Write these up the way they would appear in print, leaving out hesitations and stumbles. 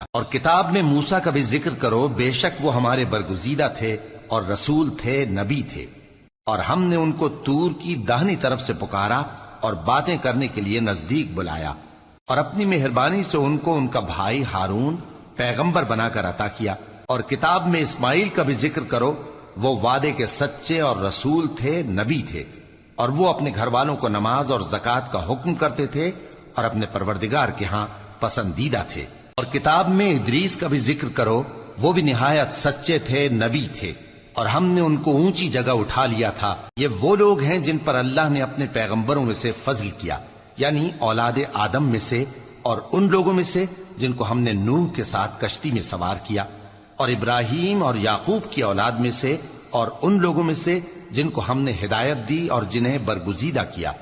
اور کتاب میں موسیٰ کا بھی ذکر کرو، بے شک وہ ہمارے برگزیدہ تھے اور رسول تھے، نبی تھے، اور ہم نے ان کو طور کی داہنی طرف سے پکارا اور باتیں کرنے کے لیے نزدیک بلایا، اور اپنی مہربانی سے ان کو ان کا بھائی ہارون پیغمبر بنا کر عطا کیا۔ اور کتاب میں اسماعیل کا بھی ذکر کرو، وہ وعدے کے سچے اور رسول تھے، نبی تھے، اور وہ اپنے گھر والوں کو نماز اور زکوٰۃ کا حکم کرتے تھے اور اپنے پروردگار کے ہاں پسندیدہ تھے۔ اور کتاب میں ادریس کا بھی ذکر کرو، وہ بھی نہایت سچے تھے، نبی تھے، اور ہم نے ان کو اونچی جگہ اٹھا لیا تھا۔ یہ وہ لوگ ہیں جن پر اللہ نے اپنے پیغمبروں میں سے فضل کیا، یعنی اولاد آدم میں سے، اور ان لوگوں میں سے جن کو ہم نے نوح کے ساتھ کشتی میں سوار کیا، اور ابراہیم اور یعقوب کی اولاد میں سے، اور ان لوگوں میں سے جن کو ہم نے ہدایت دی اور جنہیں برگزیدہ کیا۔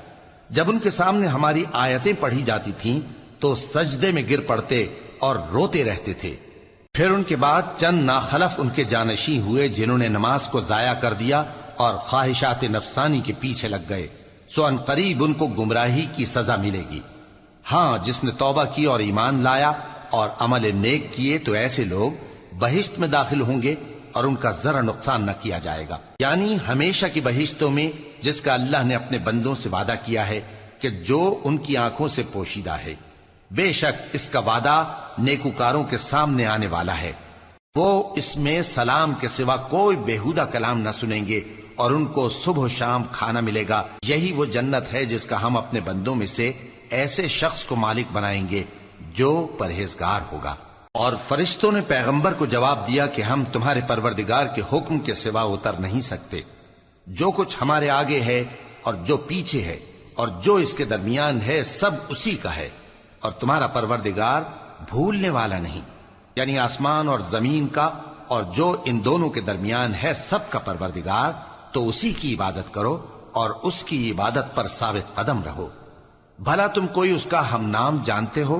جب ان کے سامنے ہماری آیتیں پڑھی جاتی تھیں تو سجدے میں گر پڑتے اور روتے رہتے تھے۔ پھر ان کے بعد چند ناخلف ان کے جانشین ہوئے جنہوں نے نماز کو ضائع کر دیا اور خواہشات نفسانی کے پیچھے لگ گئے، سو ان قریب ان کو گمراہی کی سزا ملے گی۔ ہاں، جس نے توبہ کی اور ایمان لایا اور عمل نیک کیے تو ایسے لوگ بہشت میں داخل ہوں گے اور ان کا ذرا نقصان نہ کیا جائے گا، یعنی ہمیشہ کی بہشتوں میں، جس کا اللہ نے اپنے بندوں سے وعدہ کیا ہے کہ جو ان کی آنکھوں سے پوشیدہ ہے۔ بے شک اس کا وعدہ نیکوکاروں کے سامنے آنے والا ہے، وہ اس میں سلام کے سوا کوئی بیہودہ کلام نہ سنیں گے، اور ان کو صبح و شام کھانا ملے گا۔ یہی وہ جنت ہے جس کا ہم اپنے بندوں میں سے ایسے شخص کو مالک بنائیں گے جو پرہیزگار ہوگا۔ اور فرشتوں نے پیغمبر کو جواب دیا کہ ہم تمہارے پروردگار کے حکم کے سوا اتر نہیں سکتے۔ جو کچھ ہمارے آگے ہے اور جو پیچھے ہے اور جو اس کے درمیان ہے، سب اسی کا ہے، اور تمہارا پروردگار بھولنے والا نہیں، یعنی آسمان اور زمین کا اور جو ان دونوں کے درمیان ہے سب کا پروردگار، تو اسی کی عبادت کرو اور اس کی عبادت پر ثابت قدم رہو۔ بھلا تم کوئی اس کا ہم نام جانتے ہو؟